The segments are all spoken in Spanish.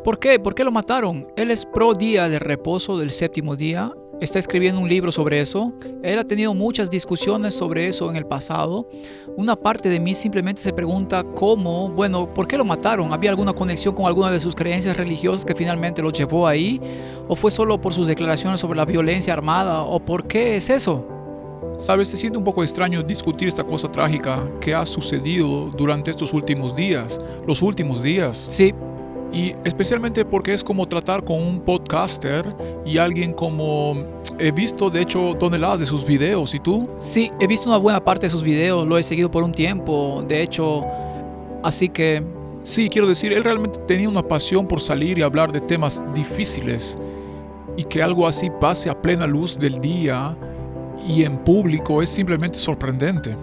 ¿Por qué? ¿Por qué lo mataron? Él es pro día de reposo del séptimo día. Está escribiendo un libro sobre eso. Él ha tenido muchas discusiones sobre eso en el pasado. Una parte de mí simplemente se pregunta ¿por qué lo mataron? ¿Había alguna conexión con alguna de sus creencias religiosas que finalmente lo llevó ahí? ¿O fue solo por sus declaraciones sobre la violencia armada? ¿O por qué es eso? Sabes, se siente un poco extraño discutir esta cosa trágica que ha sucedido durante estos últimos días, los últimos días. Sí, Y especialmente porque es como tratar con un podcaster y alguien como he visto de hecho toneladas de sus videos. ¿Y tú? sí, he visto una buena parte de sus videos, lo he seguido por un tiempo, de hecho, así que Sí, quiero decir, él realmente tenía una pasión por salir y hablar de temas difíciles. Y que algo así pase a plena luz del día y en público es simplemente sorprendente.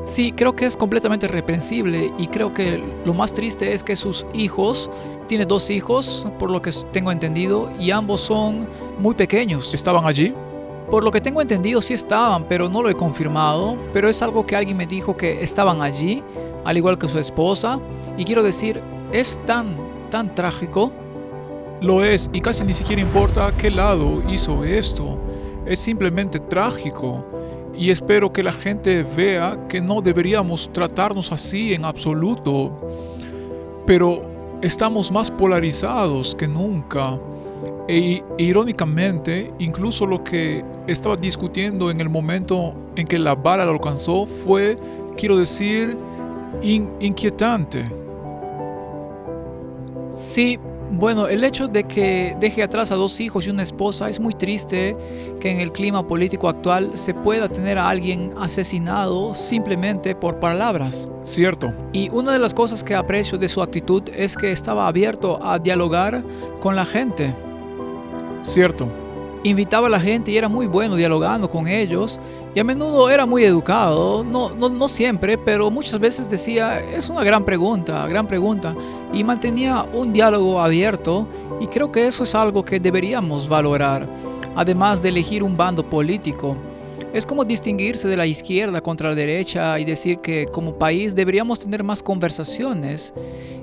sí, creo que es completamente reprensible y creo que lo más triste es que sus hijos, tiene dos hijos, por lo que tengo entendido, y ambos son muy pequeños. ¿Estaban allí? Por lo que tengo entendido sí estaban, pero no lo he confirmado, pero es algo que alguien me dijo que estaban allí, al igual que su esposa, y quiero decir, es tan trágico. Lo es, y casi ni siquiera importa qué lado hizo esto. Es simplemente trágico. Y espero que la gente vea que no deberíamos tratarnos así en absoluto. Pero estamos más polarizados que nunca. E irónicamente, incluso lo que estaba discutiendo en el momento en que la bala lo alcanzó fue, quiero decir, inquietante. Sí, bueno, el hecho de que deje atrás a dos hijos y una esposa es muy triste que en el clima político actual se pueda tener a alguien asesinado simplemente por palabras. Cierto, Y una de las cosas que aprecio de su actitud es que estaba abierto a dialogar con la gente. cierto. Invitaba a la gente y era muy bueno dialogando con ellos y a menudo era muy educado, no siempre, pero muchas veces decía, es una gran pregunta, y mantenía un diálogo abierto y creo que eso es algo que deberíamos valorar, además de elegir un bando político. Es como distinguirse de la izquierda contra la derecha y decir que como país deberíamos tener más conversaciones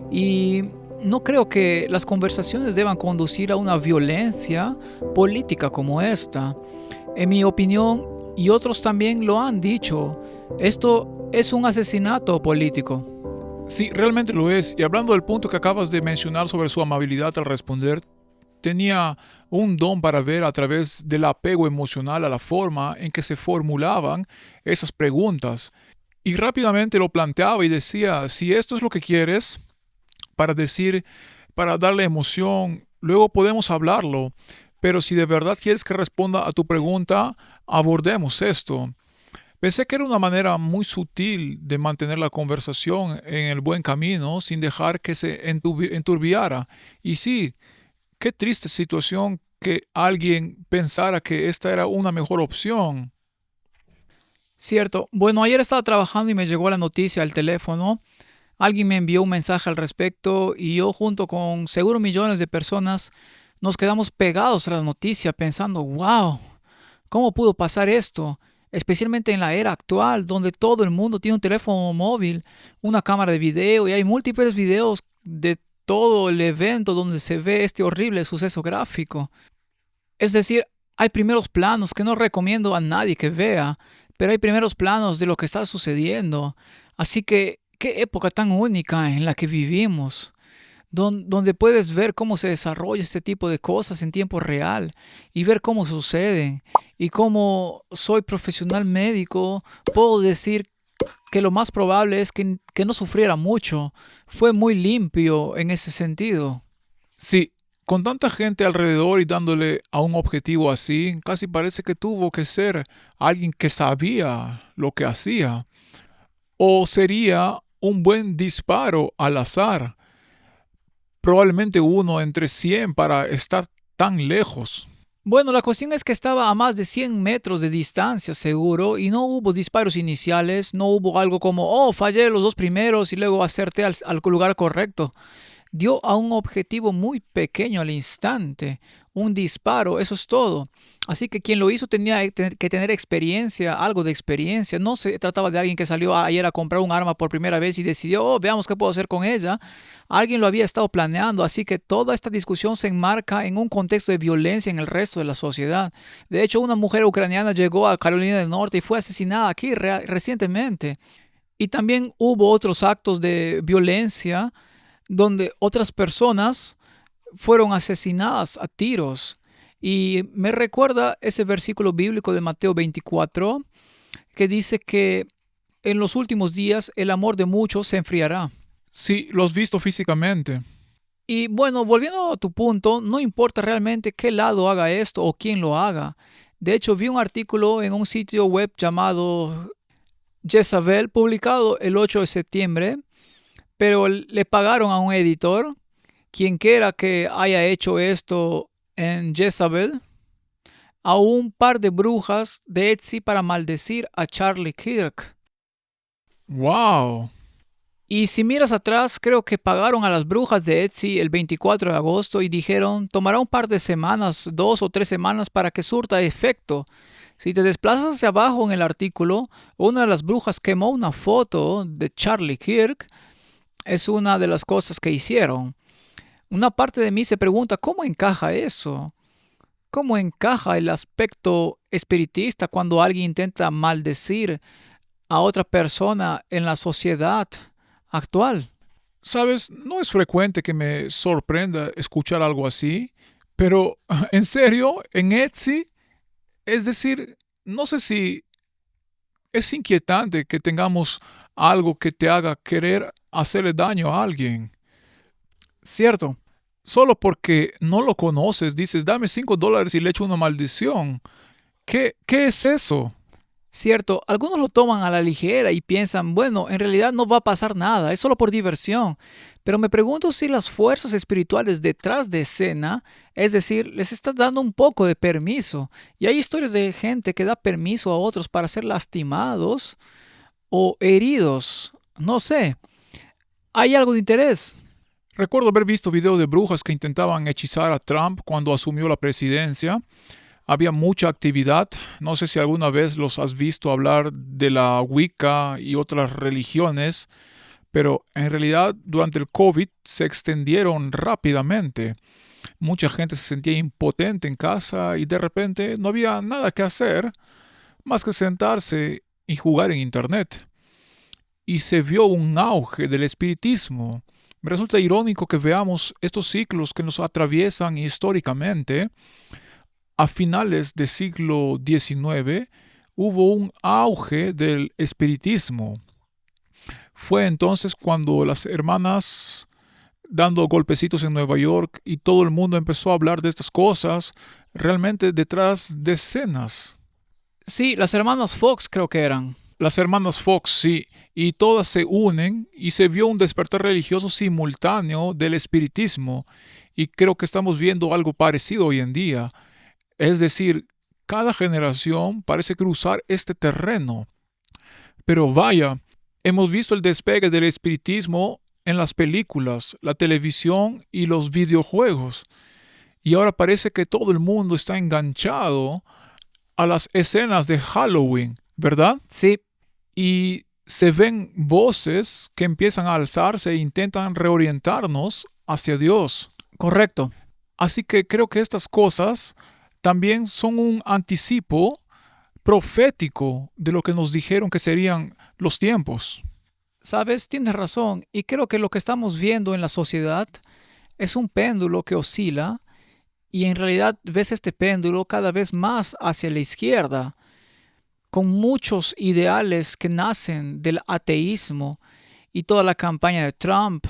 y no creo que las conversaciones deban conducir a una violencia política como esta. En mi opinión, y otros también lo han dicho, esto es un asesinato político. Sí, realmente lo es. Y hablando del punto que acabas de mencionar sobre su amabilidad al responder, tenía un don para ver a través del apego emocional a la forma en que se formulaban esas preguntas. Y rápidamente lo planteaba y decía, si esto es lo que quieres, para decir, para darle emoción, luego podemos hablarlo. Pero si de verdad quieres que responda a tu pregunta, abordemos esto. Pensé que era una manera muy sutil de mantener la conversación en el buen camino sin dejar que se enturbiara. Y sí, qué triste situación que alguien pensara que esta era una mejor opción. Cierto. Bueno, ayer estaba trabajando y me llegó la noticia al teléfono. Alguien me envió un mensaje al respecto y yo junto con seguro millones de personas nos quedamos pegados a la noticia pensando, wow, ¿cómo pudo pasar esto? Especialmente en la era actual, donde todo el mundo tiene un teléfono móvil, una cámara de video y hay múltiples videos de todo el evento donde se ve este horrible suceso gráfico. Es decir, hay primeros planos que no recomiendo a nadie que vea, pero hay primeros planos de lo que está sucediendo. Así que, qué época tan única en la que vivimos donde puedes ver cómo se desarrolla este tipo de cosas en tiempo real y ver cómo suceden. Y como soy profesional médico, puedo decir que lo más probable es que no sufriera mucho. Fue muy limpio en ese sentido. Sí, con tanta gente alrededor y dándole a un objetivo así, casi parece que tuvo que ser alguien que sabía lo que hacía. O sería un buen disparo al azar, probablemente uno entre 100 para estar tan lejos. Bueno, la cuestión es que estaba a más de 100 metros de distancia, seguro, y no hubo disparos iniciales, no hubo algo como, oh, fallé los dos primeros y luego acerté al lugar correcto. dio a un objetivo muy pequeño al instante, un disparo, eso es todo. Así que quien lo hizo tenía que tener experiencia, algo de experiencia. No se trataba de alguien que salió ayer a comprar un arma por primera vez y decidió, oh, veamos qué puedo hacer con ella. Alguien lo había estado planeando, así que toda esta discusión se enmarca en un contexto de violencia en el resto de la sociedad. De hecho, una mujer ucraniana llegó a Carolina del Norte y fue asesinada aquí recientemente. Y también hubo otros actos de violencia donde otras personas fueron asesinadas a tiros. Y me recuerda ese versículo bíblico de Mateo 24 que dice que en los últimos días el amor de muchos se enfriará. Sí, lo has visto físicamente. Y bueno, volviendo a tu punto, no importa realmente qué lado haga esto o quién lo haga. De hecho, vi un artículo en un sitio web llamado Jezabel, publicado el 8 de septiembre, pero le pagaron a un editor, quien quiera que haya hecho esto en Jezabel, a un par de brujas de Etsy para maldecir a Charlie Kirk. ¡Wow! Y si miras atrás, creo que pagaron a las brujas de Etsy el 24 de agosto y dijeron, tomará un par de semanas, 2 o 3 semanas para que surta efecto. Si te desplazas hacia abajo en el artículo, una de las brujas quemó una foto de Charlie Kirk. Es una de las cosas que hicieron. Una parte de mí se pregunta, ¿cómo encaja eso? ¿Cómo encaja el aspecto espiritista cuando alguien intenta maldecir a otra persona en la sociedad actual? Sabes, no es frecuente que me sorprenda escuchar algo así, pero en serio, en Etsy, es decir, no sé si es inquietante que tengamos algo que te haga querer hacerle daño a alguien. Cierto. Solo porque no lo conoces, dices, dame $5 y le echo una maldición. ¿Qué es eso? Cierto, algunos lo toman a la ligera y piensan, bueno, en realidad no va a pasar nada, es solo por diversión. Pero me pregunto si las fuerzas espirituales detrás de escena, es decir, les estás dando un poco de permiso. Y hay historias de gente que da permiso a otros para ser lastimados o heridos. No sé, hay algo de interés. Recuerdo haber visto videos de brujas que intentaban hechizar a Trump cuando asumió la presidencia. Había mucha actividad. No sé si alguna vez los has visto hablar de la Wicca y otras religiones, pero en realidad durante el COVID se extendieron rápidamente. Mucha gente se sentía impotente en casa y de repente no había nada que hacer más que sentarse y jugar en Internet. Y se vio un auge del espiritismo. Me resulta irónico que veamos estos ciclos que nos atraviesan históricamente. A finales del siglo XIX hubo un auge del espiritismo. Fue entonces cuando las hermanas dando golpecitos en Nueva York y todo el mundo empezó a hablar de estas cosas, realmente detrás de escenas. Sí, las hermanas Fox creo que eran. Las hermanas Fox, sí, y todas se unen y se vio un despertar religioso simultáneo del espiritismo y creo que estamos viendo algo parecido hoy en día. Es decir, cada generación parece cruzar este terreno. Pero vaya, hemos visto el despegue del espiritismo en las películas, la televisión y los videojuegos. Y ahora parece que todo el mundo está enganchado a las escenas de Halloween, ¿verdad? Sí, Y se ven voces que empiezan a alzarse e intentan reorientarnos hacia Dios. correcto. Así que creo que estas cosas también son un anticipo profético de lo que nos dijeron que serían los tiempos. Sabes, tienes razón. Y creo que lo que estamos viendo en la sociedad es un péndulo que oscila y en realidad ves este péndulo cada vez más hacia la izquierda, con muchos ideales que nacen del ateísmo y toda la campaña de Trump,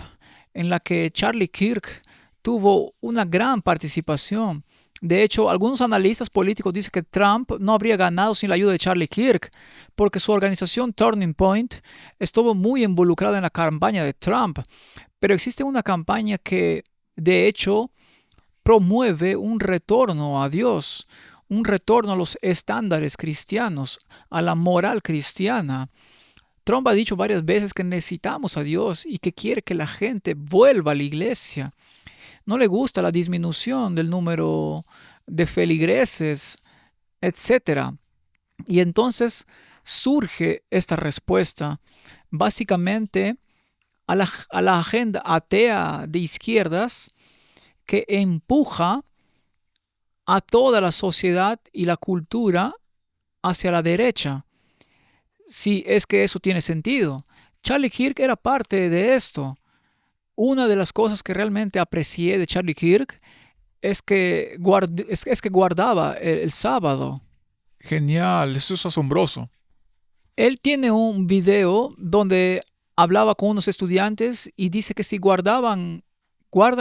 en la que Charlie Kirk tuvo una gran participación. De hecho, algunos analistas políticos dicen que Trump no habría ganado sin la ayuda de Charlie Kirk, porque su organización Turning Point estuvo muy involucrada en la campaña de Trump. Pero existe una campaña que, de hecho, promueve un retorno a Dios, un retorno a los estándares cristianos, a la moral cristiana. Trump ha dicho varias veces que necesitamos a Dios y que quiere que la gente vuelva a la iglesia. No le gusta la disminución del número de feligreses, etcétera. Y entonces surge esta respuesta básicamente a la agenda atea de izquierdas que empuja a toda la sociedad y la cultura hacia la derecha, si es que eso tiene sentido. Charlie Kirk era parte de esto. Una de las cosas que realmente aprecié de Charlie Kirk es que guardaba el sábado. Genial, eso es asombroso. Él tiene un video donde hablaba con unos estudiantes y dice que si guardan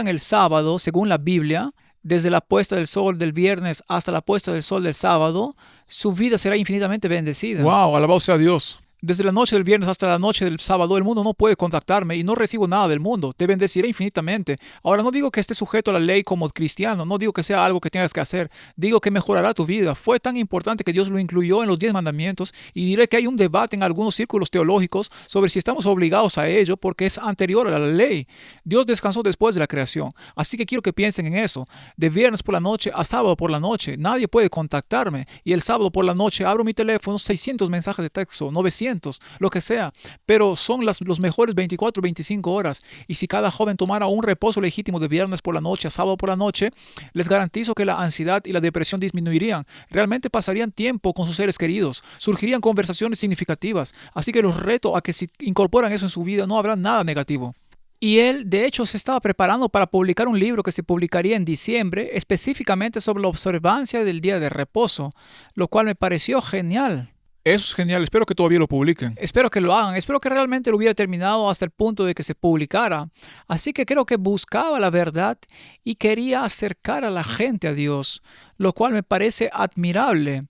el sábado, según la Biblia, desde la puesta del sol del viernes hasta la puesta del sol del sábado, su vida será infinitamente bendecida. Wow, alabado sea Dios. Desde la noche del viernes hasta la noche del sábado, el mundo no puede contactarme y no recibo nada del mundo. Te bendeciré infinitamente. Ahora, no digo que estés sujeto a la ley como cristiano, no digo que sea algo que tengas que hacer. Digo que mejorará tu vida. Fue tan importante que Dios lo incluyó en los 10 mandamientos y diré que hay un debate en algunos círculos teológicos sobre si estamos obligados a ello porque es anterior a la ley. Dios descansó después de la creación. Así que quiero que piensen en eso. De viernes por la noche a sábado por la noche, nadie puede contactarme. Y el sábado por la noche abro mi teléfono, 600 mensajes de texto, 900. Lo que sea, pero son los mejores 24 o 25 horas. Y si cada joven tomara un reposo legítimo de viernes por la noche a sábado por la noche, les garantizo que la ansiedad y la depresión disminuirían. Realmente pasarían tiempo con sus seres queridos, surgirían conversaciones significativas. Así que los reto a que si incorporan eso en su vida no habrá nada negativo. Y él, de hecho, se estaba preparando para publicar un libro que se publicaría en diciembre, específicamente sobre la observancia del día de reposo, lo cual me pareció genial. Eso es genial, espero que todavía lo publiquen. Espero que lo hagan, espero que realmente lo hubiera terminado hasta el punto de que se publicara. Así que creo que buscaba la verdad y quería acercar a la gente a Dios, lo cual me parece admirable.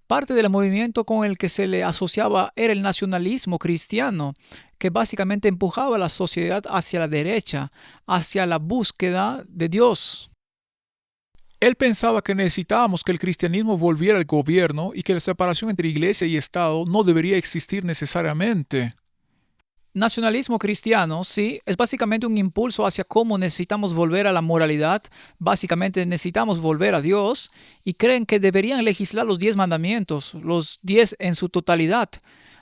Parte del movimiento con el que se le asociaba era el nacionalismo cristiano, que básicamente empujaba a la sociedad hacia la derecha, hacia la búsqueda de Dios. Él pensaba que necesitábamos que el cristianismo volviera al gobierno y que la separación entre iglesia y Estado no debería existir necesariamente. Nacionalismo cristiano, sí, es básicamente un impulso hacia cómo necesitamos volver a la moralidad, básicamente necesitamos volver a Dios, y creen que deberían legislar los 10 mandamientos, los 10 en su totalidad,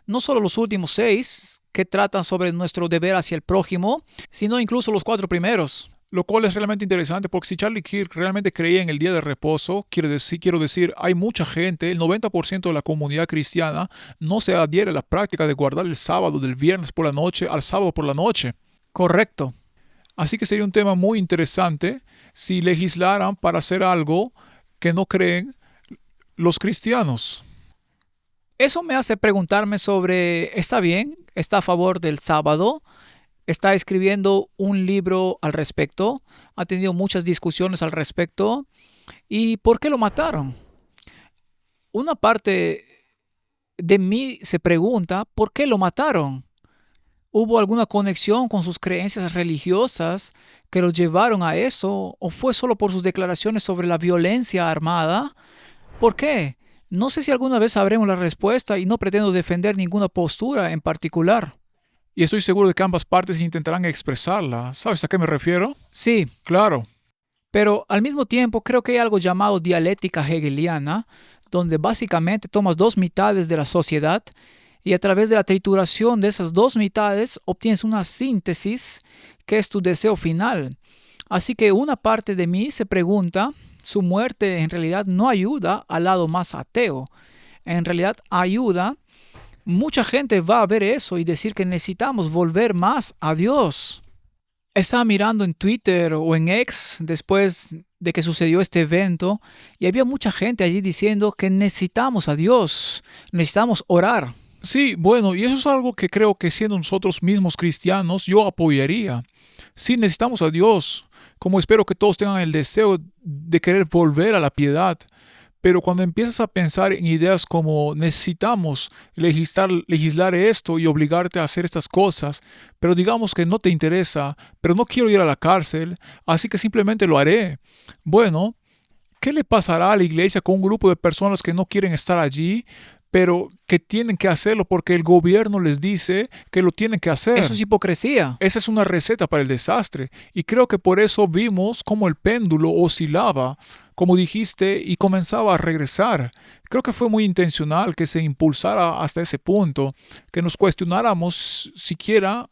no solo los últimos 6 que tratan sobre nuestro deber hacia el prójimo, sino incluso los 4 primeros. Lo cual es realmente interesante porque si Charlie Kirk realmente creía en el día de reposo, quiero decir, hay mucha gente, el 90% de la comunidad cristiana no se adhiere a la práctica de guardar el sábado del viernes por la noche al sábado por la noche. Correcto. Así que sería un tema muy interesante si legislaran para hacer algo que no creen los cristianos. Eso me hace preguntarme sobre, ¿está bien? ¿Está a favor del sábado? Está escribiendo un libro al respecto, ha tenido muchas discusiones al respecto. ¿Y por qué lo mataron? Una parte de mí se pregunta, ¿por qué lo mataron? ¿Hubo alguna conexión con sus creencias religiosas que lo llevaron a eso? ¿O fue solo por sus declaraciones sobre la violencia armada? ¿Por qué? No sé si alguna vez sabremos la respuesta y no pretendo defender ninguna postura en particular. Y estoy seguro de que ambas partes intentarán expresarla. ¿Sabes a qué me refiero? Sí, Claro. pero al mismo tiempo creo que hay algo llamado dialéctica hegeliana, donde básicamente tomas dos mitades de la sociedad y a través de la trituración de esas dos mitades obtienes una síntesis que es tu deseo final. Así que una parte de mí se pregunta, su muerte en realidad no ayuda al lado más ateo. En realidad ayuda. Mucha gente va a ver eso y decir que necesitamos volver más a Dios. Estaba mirando en Twitter o en X después de que sucedió este evento y había mucha gente allí diciendo que necesitamos a Dios, necesitamos orar. Sí, bueno, y eso es algo que creo que siendo nosotros mismos cristianos, yo apoyaría. Sí, necesitamos a Dios, como espero que todos tengan el deseo de querer volver a la piedad. Pero cuando empiezas a pensar en ideas como necesitamos legislar esto y obligarte a hacer estas cosas, pero digamos que no te interesa, pero no quiero ir a la cárcel, así que simplemente lo haré. Bueno, ¿qué le pasará a la iglesia con un grupo de personas que no quieren estar allí, pero que tienen que hacerlo porque el gobierno les dice que lo tienen que Eso hacer. es hipocresía. Esa es una receta para el desastre. Y creo que por eso vimos cómo el péndulo oscilaba, como dijiste, y comenzaba a regresar. Creo que fue muy intencional que se impulsara hasta ese punto, que nos cuestionáramos siquiera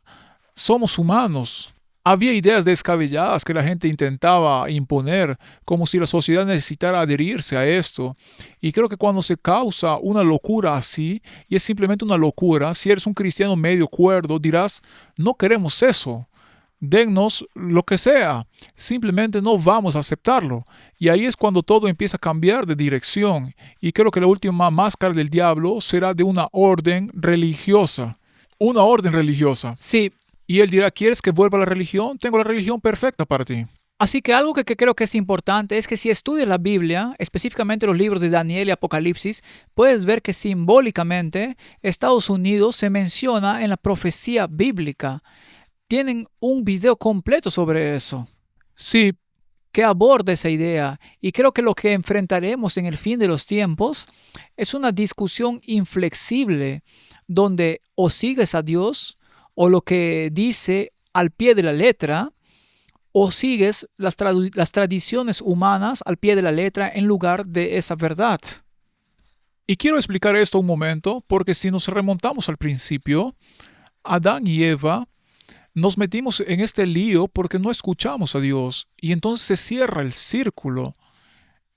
somos humanos. Había ideas descabelladas que la gente intentaba imponer, como si la sociedad necesitara adherirse a esto. Y creo que cuando se causa una locura así, y es simplemente una locura, si eres un cristiano medio cuerdo, dirás, no queremos eso. Dennos lo que sea, simplemente no vamos a aceptarlo. Y ahí es cuando todo empieza a cambiar de dirección. Y creo que la última máscara del diablo será de una orden religiosa. Una orden religiosa. Sí, Y él dirá, ¿quieres que vuelva a la religión? Tengo la religión perfecta para ti. así que algo que creo que es importante es que si estudias la Biblia, específicamente los libros de Daniel y Apocalipsis, puedes ver que simbólicamente Estados Unidos se menciona en la profecía bíblica. Tienen un video completo sobre eso, Sí, que aborda esa idea. Y creo que lo que enfrentaremos en el fin de los tiempos es una discusión inflexible donde o sigues a Dios o lo que dice al pie de la letra o sigues las tradiciones humanas al pie de la letra en lugar de esa verdad. y quiero explicar esto un momento, porque si nos remontamos al principio, Adán y Eva nos metimos en este lío porque no escuchamos a Dios, y entonces se cierra el círculo.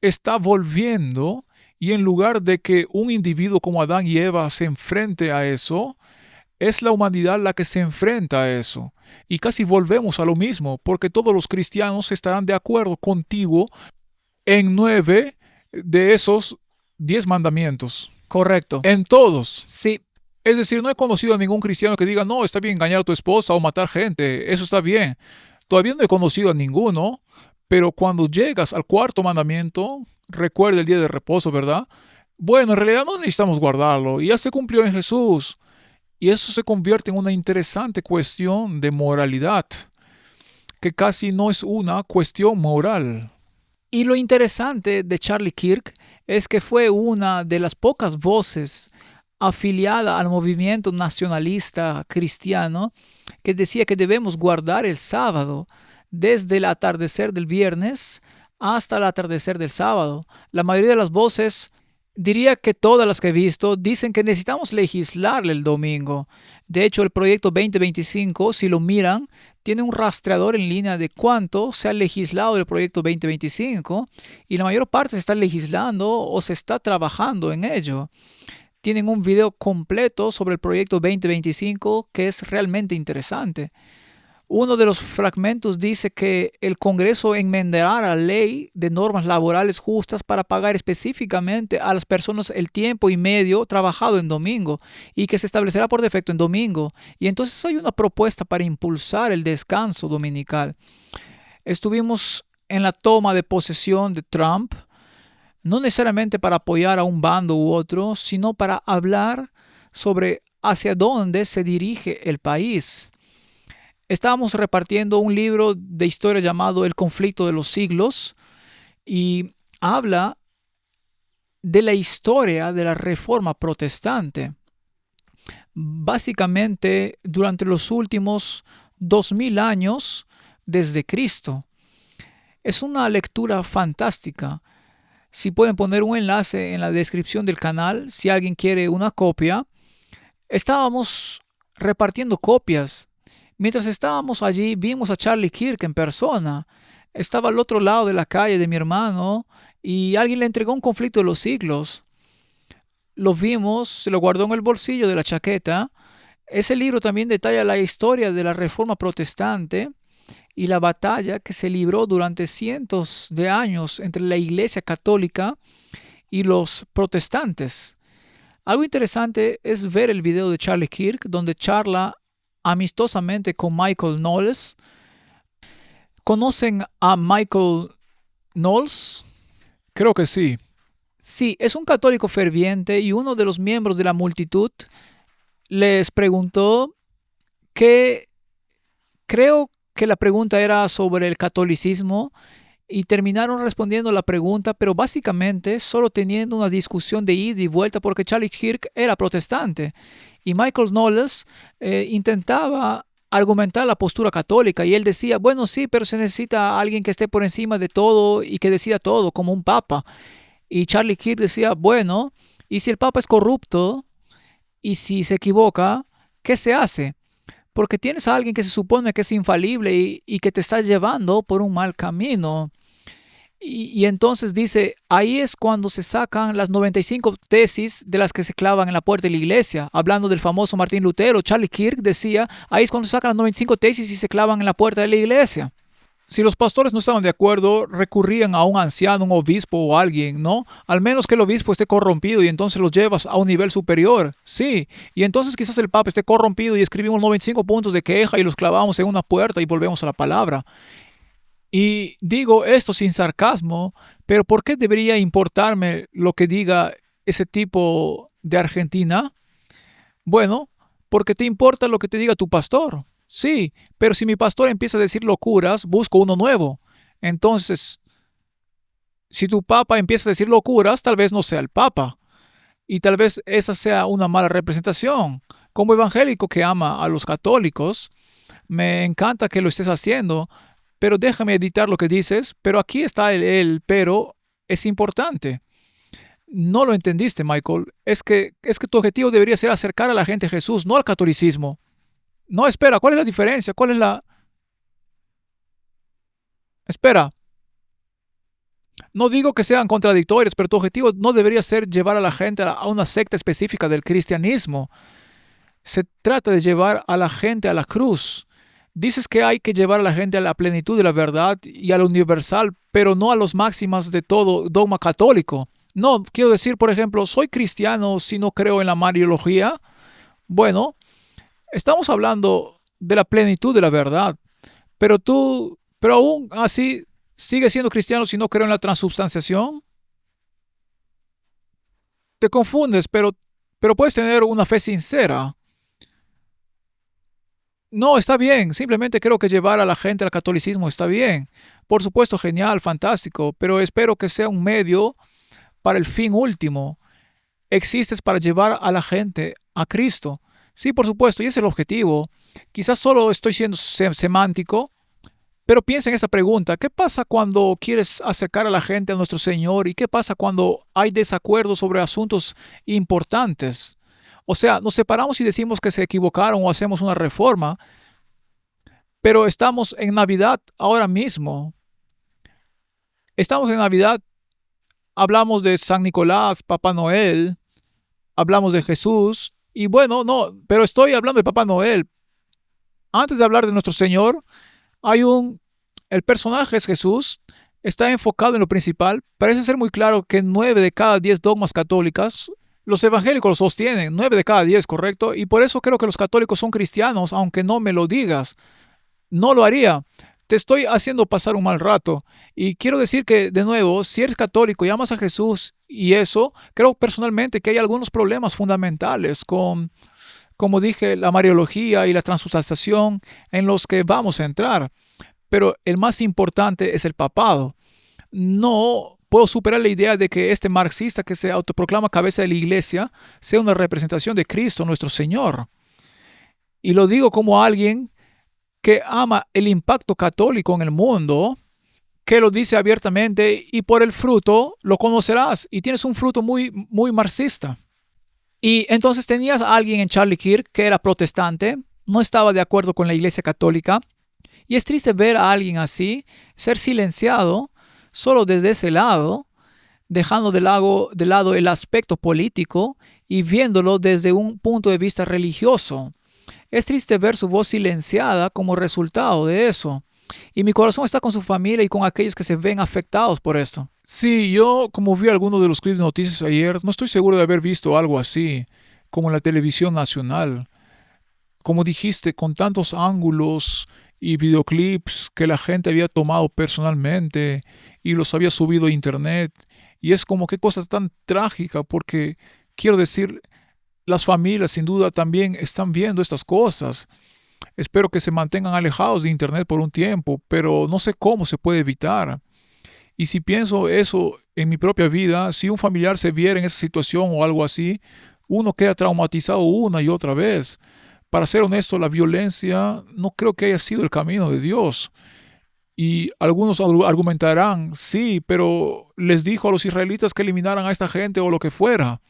Está volviendo, y en lugar de que un individuo como Adán y Eva se enfrente a eso, es la humanidad la que se enfrenta a eso. Y casi volvemos a lo mismo, porque todos los cristianos estarán de acuerdo contigo en 9 de esos 10 mandamientos. Correcto. En todos. Sí, Es decir, no he conocido a ningún cristiano que diga, no, está bien engañar a tu esposa o matar gente, eso está bien. Todavía no he conocido a ninguno, pero cuando llegas al cuarto mandamiento, recuerda el día de reposo, ¿verdad? Bueno, en realidad no necesitamos guardarlo, y ya se cumplió en Jesús. Y eso se convierte en una interesante cuestión de moralidad, que casi no es una cuestión moral. y lo interesante de Charlie Kirk es que fue una de las pocas voces afiliada al movimiento nacionalista cristiano que decía que debemos guardar el sábado desde el atardecer del viernes hasta el atardecer del sábado. La mayoría de las voces, diría que todas las que he visto, dicen que necesitamos legislarle el domingo. De hecho, el proyecto 2025, si lo miran, tiene un rastreador en línea de cuánto se ha legislado el proyecto 2025 y la mayor parte se está legislando o se está trabajando en ello. Tienen un video completo sobre el proyecto 2025 que es realmente interesante. Uno de los fragmentos dice que el Congreso enmendará la ley de normas laborales justas para pagar específicamente a las personas el tiempo y medio trabajado en domingo y que se establecerá por defecto en domingo. Y entonces hay una propuesta para impulsar el descanso dominical. Estuvimos en la toma de posesión de Trump, no necesariamente para apoyar a un bando u otro, sino para hablar sobre hacia dónde se dirige el país. Estábamos repartiendo un libro de historia llamado El conflicto de los siglos y habla de la historia de la Reforma Protestante. Básicamente, durante los últimos 2000 años desde Cristo. Es una lectura fantástica. Si pueden poner un enlace en la descripción del canal, si alguien quiere una copia. Estábamos repartiendo copias. Mientras estábamos allí, vimos a Charlie Kirk en persona. Estaba al otro lado de la calle de mi hermano y alguien le entregó un conflicto de los siglos. Lo vimos, se lo guardó en el bolsillo de la chaqueta. Ese libro también detalla la historia de la Reforma Protestante y la batalla que se libró durante cientos de años entre la Iglesia Católica y los protestantes. Algo interesante es ver el video de Charlie Kirk, donde charla amistosamente con Michael Knowles. ¿Conocen a Michael Knowles? Creo que sí. Sí, es un católico ferviente y uno de los miembros de la multitud les preguntó que creo que la pregunta era sobre el catolicismo y terminaron respondiendo la pregunta, pero básicamente solo teniendo una discusión de ida y vuelta porque Charlie Kirk era protestante y Michael Knowles intentaba argumentar la postura católica y él decía, bueno, sí, pero se necesita alguien que esté por encima de todo y que decida todo, como un papa. Y Charlie Kirk decía, bueno, ¿y si el papa es corrupto y si se equivoca, qué se hace? Porque tienes a alguien que se supone que es infalible y que te está llevando por un mal camino. Y entonces dice, ahí es cuando se sacan las 95 tesis de las que se clavan en la puerta de la iglesia. Hablando del famoso Martín Lutero, Charlie Kirk decía, ahí es cuando se sacan las 95 tesis y se clavan en la puerta de la iglesia. Si los pastores no estaban de acuerdo, recurrían a un anciano, un obispo o alguien, ¿no? Al menos que el obispo esté corrompido y entonces los llevas a un nivel superior. Sí, y entonces quizás el papa esté corrompido y escribimos 95 puntos de queja y los clavamos en una puerta y volvemos a la palabra. Y digo esto sin sarcasmo, pero ¿por qué debería importarme lo que diga ese tipo de Argentina? Bueno, porque te importa lo que te diga tu pastor. Sí, pero si mi pastor empieza a decir locuras, busco uno nuevo. Entonces, si tu papa empieza a decir locuras, tal vez no sea el papa. Y tal vez esa sea una mala representación. Como evangélico que ama a los católicos, me encanta que lo estés haciendo, pero déjame editar lo que dices. Pero aquí está el pero es importante. No lo entendiste, Michael. Es que tu objetivo debería ser acercar a la gente a Jesús, no al catolicismo. No, espera, ¿cuál es la diferencia? ¿Cuál es la... Espera, no digo que sean contradictorios, pero tu objetivo no debería ser llevar a la gente a una secta específica del cristianismo. Se trata de llevar a la gente a la cruz. Dices que hay que llevar a la gente a la plenitud de la verdad y a lo universal, pero no a los máximas de todo dogma católico. No, quiero decir, por ejemplo, soy cristiano si no creo en la Mariología. Bueno, estamos hablando de la plenitud de la verdad, pero aún así, ¿sigues siendo cristiano si no creo en la transubstanciación? Te confundes, pero puedes tener una fe sincera. No, está bien, simplemente creo que llevar a la gente al catolicismo está bien. Por supuesto, genial, fantástico, pero espero que sea un medio para el fin último. Existes para llevar a la gente a Cristo. Sí, por supuesto, y ese es el objetivo. Quizás solo estoy siendo semántico, pero piensa en esta pregunta. ¿Qué pasa cuando quieres acercar a la gente a nuestro Señor? ¿Y qué pasa cuando hay desacuerdos sobre asuntos importantes? O sea, nos separamos y decimos que se equivocaron o hacemos una reforma, pero estamos en Navidad ahora mismo. Estamos en Navidad, hablamos de San Nicolás, Papá Noel, hablamos de Jesús, y bueno, no, pero estoy hablando de Papá Noel. Antes de hablar de nuestro Señor, hay el personaje es Jesús, está enfocado en lo principal. Parece ser muy claro que 9 de cada 10 dogmas católicas, los evangélicos lo sostienen, 9 de cada 10, ¿correcto? Y por eso creo que los católicos son cristianos, aunque no me lo digas. No lo haría. Te estoy haciendo pasar un mal rato. Y quiero decir que, de nuevo, si eres católico y amas a Jesús y eso, creo personalmente que hay algunos problemas fundamentales con, como dije, la Mariología y la transubstanciación en los que vamos a entrar. Pero el más importante es el papado. No puedo superar la idea de que este marxista que se autoproclama cabeza de la iglesia sea una representación de Cristo, nuestro Señor. Y lo digo como alguien que ama el impacto católico en el mundo, que lo dice abiertamente, y por el fruto lo conocerás. Y tienes un fruto muy, muy marxista. Y entonces tenías a alguien en Charlie Kirk que era protestante, no estaba de acuerdo con la iglesia católica. Y es triste ver a alguien así ser silenciado solo desde ese lado, dejando de lado el aspecto político y viéndolo desde un punto de vista religioso. Es triste ver su voz silenciada como resultado de eso. Y mi corazón está con su familia y con aquellos que se ven afectados por esto. Sí, yo como vi algunos de los clips de noticias ayer, no estoy seguro de haber visto algo así, como en la televisión nacional. Como dijiste, con tantos ángulos y videoclips que la gente había tomado personalmente y los había subido a internet. Y es como qué cosa tan trágica, porque quiero decir, las familias sin duda también están viendo estas cosas. Espero que se mantengan alejados de internet por un tiempo, pero no sé cómo se puede evitar. Y si pienso eso en mi propia vida, si un familiar se viera en esa situación o algo así, uno queda traumatizado una y otra vez. Para ser honesto, la violencia no creo que haya sido el camino de Dios. Y algunos argumentarán, sí, pero les dijo a los israelitas que eliminaran a esta gente o lo que fuera.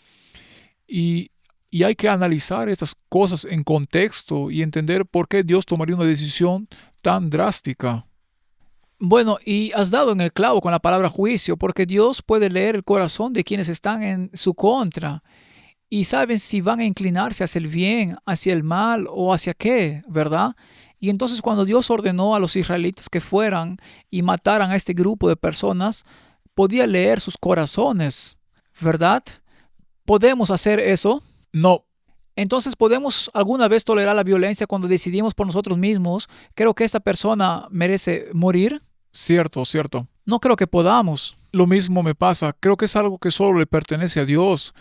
Y, y hay que analizar estas cosas en contexto y entender por qué Dios tomaría una decisión tan drástica. Bueno, y has dado en el clavo con la palabra juicio, porque Dios puede leer el corazón de quienes están en su contra y saben si van a inclinarse hacia el bien, hacia el mal o hacia qué, ¿verdad? Y entonces cuando Dios ordenó a los israelitas que fueran y mataran a este grupo de personas, podía leer sus corazones, ¿verdad? ¿Podemos hacer eso? No, Entonces, ¿podemos alguna vez tolerar la violencia cuando decidimos por nosotros mismos, creo que esta persona merece morir? cierto, cierto. No creo que podamos. Lo mismo me pasa, creo que es algo que solo le pertenece a Dios.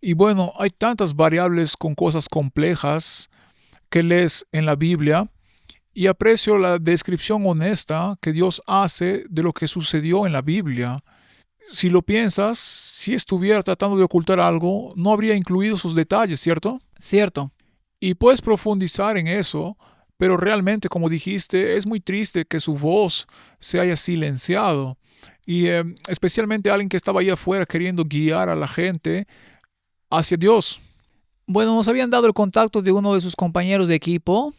Y bueno, hay tantas variables con cosas complejas que lees en la Biblia y aprecio la descripción honesta que Dios hace de lo que sucedió en la Biblia. Si lo piensas, si estuviera tratando de ocultar algo, no habría incluido sus detalles, ¿cierto? Cierto. Y puedes profundizar en eso, pero realmente, como dijiste, es muy triste que su voz se haya silenciado. Y especialmente alguien que estaba ahí afuera queriendo guiar a la gente hacia Dios. Bueno, nos habían dado el contacto de uno de sus compañeros de equipo,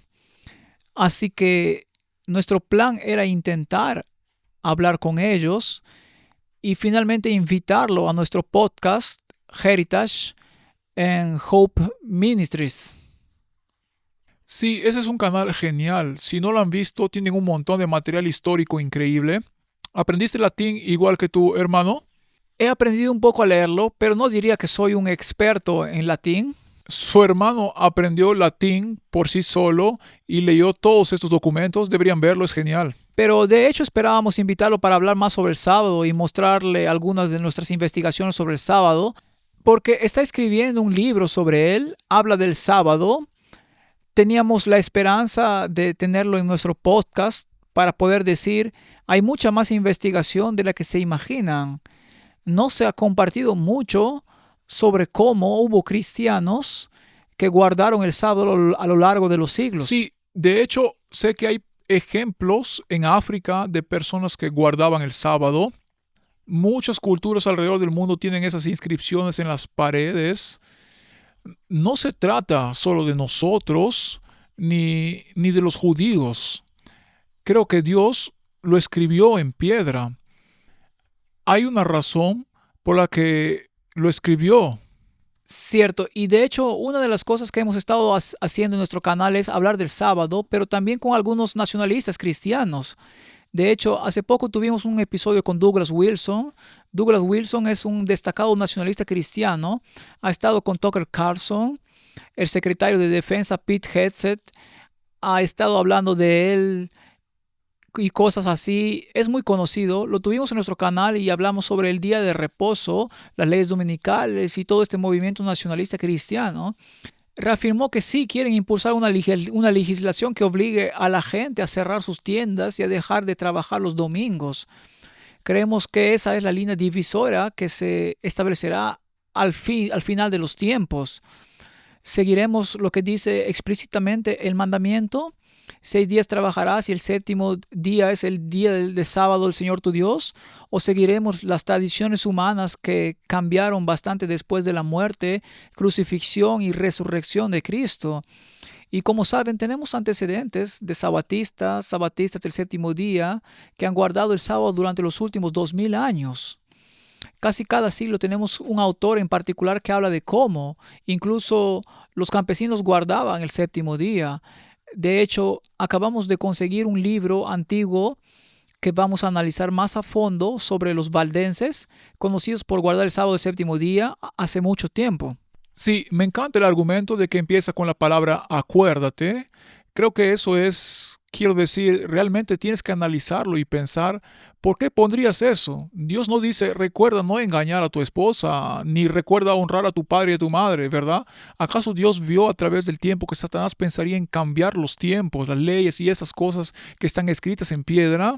así que nuestro plan era intentar hablar con ellos y finalmente invitarlo a nuestro podcast Heritage en Hope Ministries. Sí, ese es un canal genial. Si no lo han visto, tienen un montón de material histórico increíble. ¿Aprendiste latín igual que tu hermano? He aprendido un poco a leerlo, pero no diría que soy un experto en latín. Su hermano aprendió latín por sí solo y leyó todos estos documentos. Deberían verlo, es genial. Pero de hecho esperábamos invitarlo para hablar más sobre el sábado y mostrarle algunas de nuestras investigaciones sobre el sábado, porque está escribiendo un libro sobre él, habla del sábado. Teníamos la esperanza de tenerlo en nuestro podcast para poder decir, hay mucha más investigación de la que se imaginan. No se ha compartido mucho sobre cómo hubo cristianos que guardaron el sábado a lo largo de los siglos. Sí, de hecho, sé que hay ejemplos en África de personas que guardaban el sábado. Muchas culturas alrededor del mundo tienen esas inscripciones en las paredes. No se trata solo de nosotros ni de los judíos. Creo que Dios lo escribió en piedra. Hay una razón por la que lo escribió. Cierto, y de hecho una de las cosas que hemos estado haciendo en nuestro canal es hablar del sábado, pero también con algunos nacionalistas cristianos. De hecho, hace poco tuvimos un episodio con Douglas Wilson. Douglas Wilson es un destacado nacionalista cristiano. Ha estado con Tucker Carlson, el secretario de Defensa Pete Hegseth. Ha estado hablando de él y cosas así. Es muy conocido. Lo tuvimos en nuestro canal y hablamos sobre el día de reposo, las leyes dominicales y todo este movimiento nacionalista cristiano. Reafirmó que sí quieren impulsar una legislación que obligue a la gente a cerrar sus tiendas y a dejar de trabajar los domingos. Creemos que esa es la línea divisora que se establecerá al final de los tiempos. Seguiremos lo que dice explícitamente el mandamiento. 6 días trabajarás y el séptimo día es el día del sábado del Señor tu Dios. ¿O seguiremos las tradiciones humanas que cambiaron bastante después de la muerte, crucifixión y resurrección de Cristo? Y como saben, tenemos antecedentes de sabatistas del séptimo día, que han guardado el sábado durante los últimos 2000 años. Casi cada siglo tenemos un autor en particular que habla de cómo incluso los campesinos guardaban el séptimo día. De hecho, acabamos de conseguir un libro antiguo que vamos a analizar más a fondo sobre los valdenses, conocidos por guardar el sábado del séptimo día hace mucho tiempo. Sí, me encanta el argumento de que empieza con la palabra acuérdate. Creo que eso es, quiero decir, realmente tienes que analizarlo y pensar, ¿por qué pondrías eso? Dios no dice, recuerda no engañar a tu esposa, ni recuerda honrar a tu padre y a tu madre, ¿verdad? ¿Acaso Dios vio a través del tiempo que Satanás pensaría en cambiar los tiempos, las leyes y esas cosas que están escritas en piedra?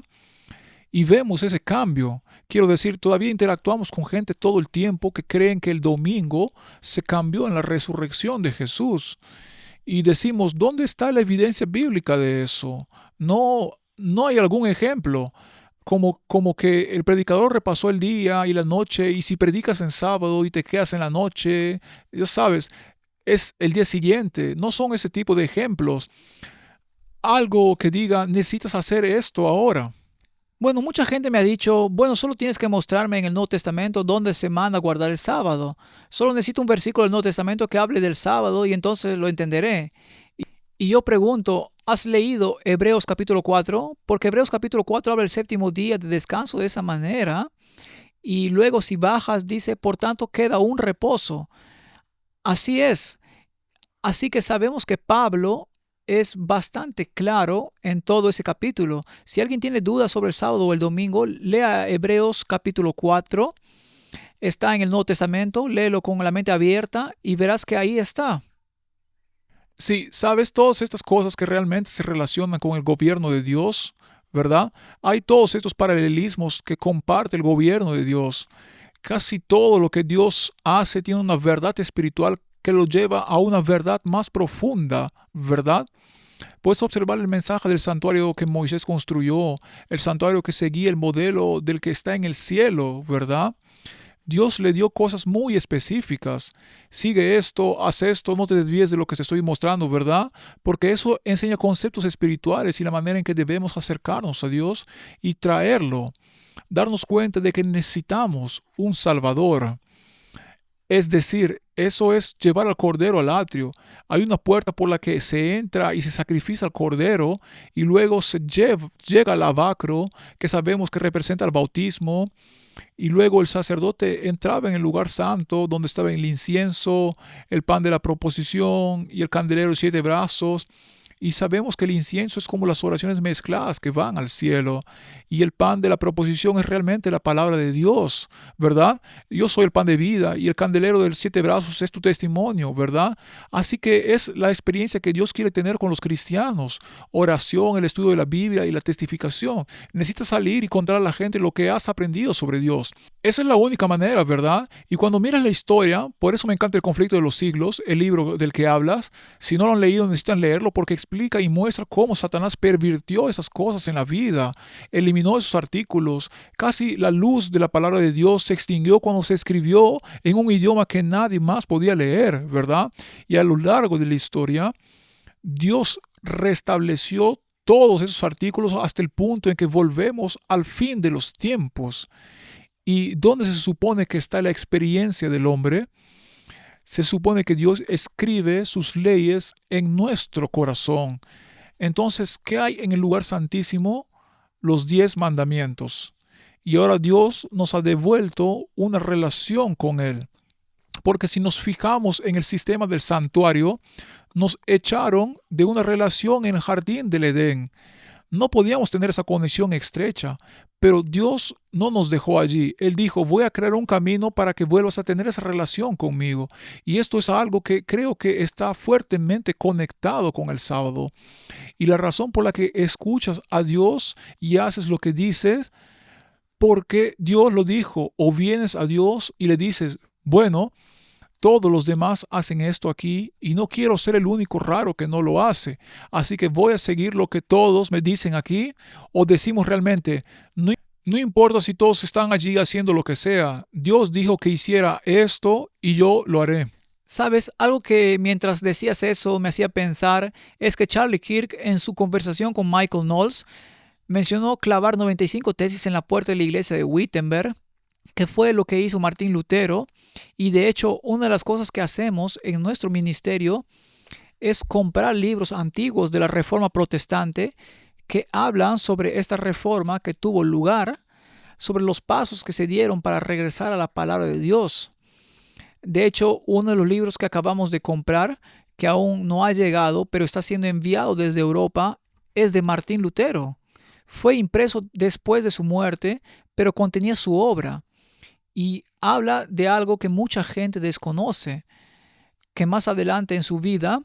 y vemos ese cambio. Quiero decir, todavía interactuamos con gente todo el tiempo que creen que el domingo se cambió en la resurrección de Jesús. Y decimos, ¿dónde está la evidencia bíblica de eso? No, no hay algún ejemplo. Como que el predicador repasó el día y la noche, y si predicas en sábado y te quedas en la noche, ya sabes, es el día siguiente. No son ese tipo de ejemplos. Algo que diga, necesitas hacer esto ahora. Bueno, mucha gente me ha dicho, bueno, solo tienes que mostrarme en el Nuevo Testamento dónde se manda a guardar el sábado. Solo necesito un versículo del Nuevo Testamento que hable del sábado y entonces lo entenderé. Y yo pregunto, ¿has leído Hebreos capítulo 4? Porque Hebreos capítulo 4 habla del séptimo día de descanso de esa manera. Y luego si bajas dice, por tanto queda un reposo. Así es. Así que sabemos que Pablo es bastante claro en todo ese capítulo. Si alguien tiene dudas sobre el sábado o el domingo, lea Hebreos capítulo 4. Está en el Nuevo Testamento, léelo con la mente abierta y verás que ahí está. Sí, sabes, todas estas cosas que realmente se relacionan con el gobierno de Dios, ¿verdad? Hay todos estos paralelismos que comparte el gobierno de Dios. Casi todo lo que Dios hace tiene una verdad espiritual que lo lleva a una verdad más profunda, ¿verdad? Puedes observar el mensaje del santuario que Moisés construyó, el santuario que seguía el modelo del que está en el cielo, ¿verdad? Dios le dio cosas muy específicas. Sigue esto, haz esto, no te desvíes de lo que te estoy mostrando, ¿verdad? Porque eso enseña conceptos espirituales y la manera en que debemos acercarnos a Dios y traerlo. Darnos cuenta de que necesitamos un Salvador. Es decir, eso es llevar al cordero al atrio. Hay una puerta por la que se entra y se sacrifica al cordero y luego llega al lavacro, que sabemos que representa el bautismo, y luego el sacerdote entraba en el lugar santo donde estaba el incienso, el pan de la proposición y el candelero de 7 brazos. Y sabemos que el incienso es como las oraciones mezcladas que van al cielo. Y el pan de la proposición es realmente la palabra de Dios, ¿verdad? Yo soy el pan de vida y el candelero de los 7 brazos es tu testimonio, ¿verdad? Así que es la experiencia que Dios quiere tener con los cristianos. Oración, el estudio de la Biblia y la testificación. Necesitas salir y contar a la gente lo que has aprendido sobre Dios. Esa es la única manera, ¿verdad? Y cuando miras la historia, por eso me encanta el conflicto de los siglos, el libro del que hablas. Si no lo han leído, necesitan leerlo porque explica y muestra cómo Satanás pervirtió esas cosas en la vida, eliminó esos artículos. Casi la luz de la palabra de Dios se extinguió cuando se escribió en un idioma que nadie más podía leer, ¿verdad? Y a lo largo de la historia, Dios restableció todos esos artículos hasta el punto en que volvemos al fin de los tiempos. ¿Y dónde se supone que está la experiencia del hombre? Se supone que Dios escribe sus leyes en nuestro corazón. Entonces, ¿qué hay en el lugar santísimo? Los 10 mandamientos. Y ahora Dios nos ha devuelto una relación con Él. Porque si nos fijamos en el sistema del santuario, nos echaron de una relación en el jardín del Edén. No podíamos tener esa conexión estrecha, pero Dios no nos dejó allí. Él dijo, voy a crear un camino para que vuelvas a tener esa relación conmigo. Y esto es algo que creo que está fuertemente conectado con el sábado. Y la razón por la que escuchas a Dios y haces lo que dices, porque Dios lo dijo, o vienes a Dios y le dices, bueno, todos los demás hacen esto aquí y no quiero ser el único raro que no lo hace. Así que voy a seguir lo que todos me dicen aquí, o decimos realmente, no importa si todos están allí haciendo lo que sea. Dios dijo que hiciera esto y yo lo haré. Sabes, algo que mientras decías eso me hacía pensar es que Charlie Kirk en su conversación con Michael Knowles mencionó clavar 95 tesis en la puerta de la iglesia de Wittenberg, que fue lo que hizo Martín Lutero. Y de hecho, una de las cosas que hacemos en nuestro ministerio es comprar libros antiguos de la Reforma Protestante que hablan sobre esta reforma que tuvo lugar, sobre los pasos que se dieron para regresar a la palabra de Dios. De hecho, uno de los libros que acabamos de comprar, que aún no ha llegado, pero está siendo enviado desde Europa, es de Martín Lutero. Fue impreso después de su muerte, pero contenía su obra. Y habla de algo que mucha gente desconoce, que más adelante en su vida,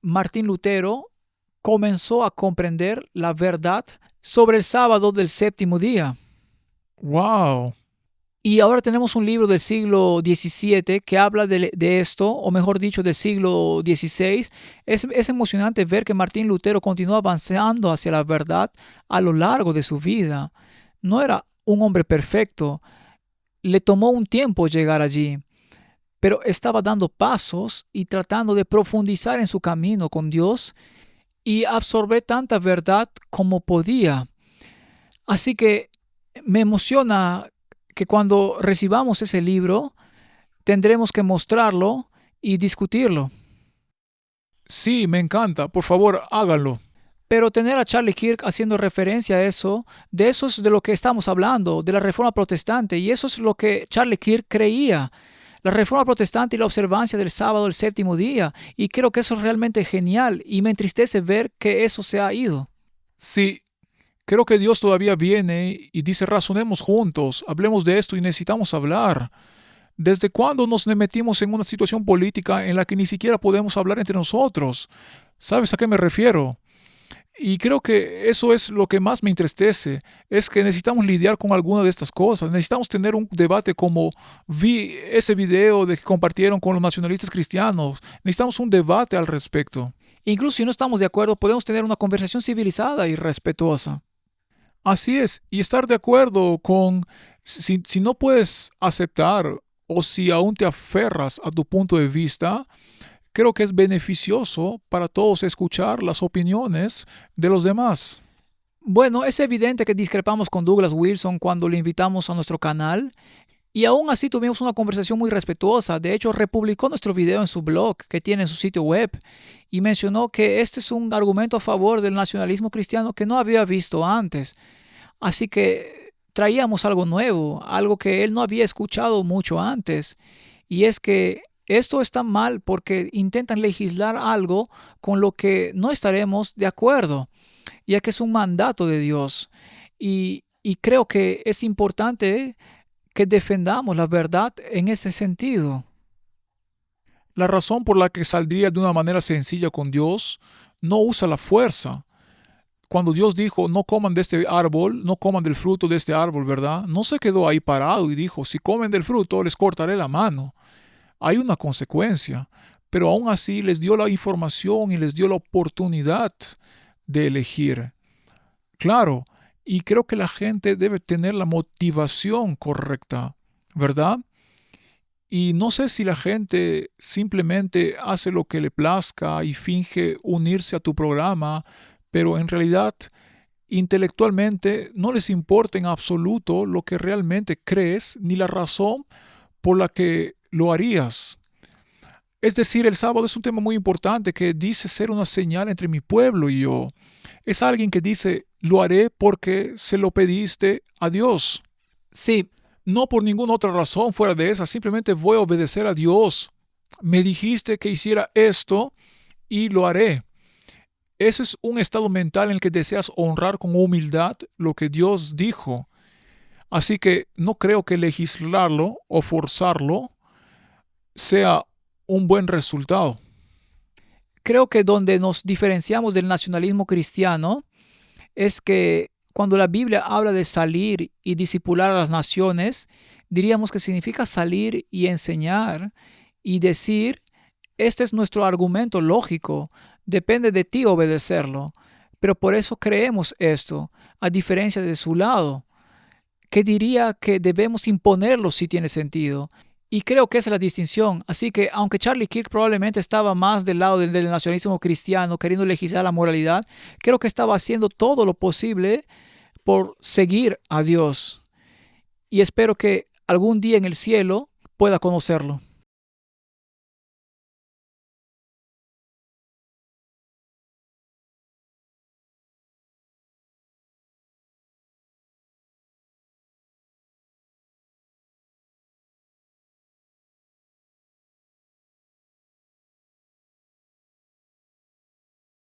Martín Lutero comenzó a comprender la verdad sobre el sábado del séptimo día. Wow. Y ahora tenemos un libro del siglo XVII que habla de esto, o mejor dicho, del siglo XVI. Es emocionante ver que Martín Lutero continuó avanzando hacia la verdad a lo largo de su vida. No era un hombre perfecto, le tomó un tiempo llegar allí, pero estaba dando pasos y tratando de profundizar en su camino con Dios y absorber tanta verdad como podía. Así que me emociona que cuando recibamos ese libro tendremos que mostrarlo y discutirlo. Sí, me encanta. Por favor, háganlo. Pero tener a Charlie Kirk haciendo referencia a eso, de eso es de lo que estamos hablando, de la Reforma Protestante, y eso es lo que Charlie Kirk creía. La Reforma Protestante y la observancia del sábado, el séptimo día, y creo que eso es realmente genial, y me entristece ver que eso se ha ido. Sí, creo que Dios todavía viene y dice, razonemos juntos, hablemos de esto y necesitamos hablar. ¿Desde cuándo nos metimos en una situación política en la que ni siquiera podemos hablar entre nosotros? ¿Sabes a qué me refiero? Y creo que eso es lo que más me entristece, es que necesitamos lidiar con alguna de estas cosas, necesitamos tener un debate como vi ese video de que compartieron con los nacionalistas cristianos, necesitamos un debate al respecto. Incluso si no estamos de acuerdo, podemos tener una conversación civilizada y respetuosa. Así es, y estar de acuerdo con, si no puedes aceptar o si aún te aferras a tu punto de vista, creo que es beneficioso para todos escuchar las opiniones de los demás. Bueno, es evidente que discrepamos con Douglas Wilson cuando le invitamos a nuestro canal y aún así tuvimos una conversación muy respetuosa. De hecho, republicó nuestro video en su blog que tiene en su sitio web y mencionó que este es un argumento a favor del nacionalismo cristiano que no había visto antes. Así que traíamos algo nuevo, algo que él no había escuchado mucho antes. Y es que esto está mal porque intentan legislar algo con lo que no estaremos de acuerdo, ya que es un mandato de Dios. Y creo que es importante que defendamos la verdad en ese sentido. La razón por la que saldría de una manera sencilla con Dios no usa la fuerza. Cuando Dios dijo, no coman de este árbol, no coman del fruto de este árbol, ¿verdad? No se quedó ahí parado y dijo, si comen del fruto, les cortaré la mano. Hay una consecuencia, pero aún así les dio la información y les dio la oportunidad de elegir. Claro, y creo que la gente debe tener la motivación correcta, ¿verdad? Y no sé si la gente simplemente hace lo que le plazca y finge unirse a tu programa, pero en realidad intelectualmente no les importa en absoluto lo que realmente crees ni la razón por la que lo harías. Es decir, el sábado es un tema muy importante que dice ser una señal entre mi pueblo y yo. Es alguien que dice, lo haré porque se lo pediste a Dios. Sí, No por ninguna otra razón fuera de esa, simplemente voy a obedecer a Dios. Me dijiste que hiciera esto y lo haré. Ese es un estado mental en el que deseas honrar con humildad lo que Dios dijo. Así que no creo que legislarlo o forzarlo sea un buen resultado. creo que donde nos diferenciamos del nacionalismo cristiano es que cuando la Biblia habla de salir y discipular a las naciones, diríamos que significa salir y enseñar y decir, este es nuestro argumento lógico, depende de ti obedecerlo. Pero por eso creemos esto, a diferencia de su lado, que diría que debemos imponerlo si tiene sentido. Y creo que esa es la distinción. Así que, aunque Charlie Kirk probablemente estaba más del lado del nacionalismo cristiano, queriendo legislar la moralidad, creo que estaba haciendo todo lo posible por seguir a Dios. Y espero que algún día en el cielo pueda conocerlo.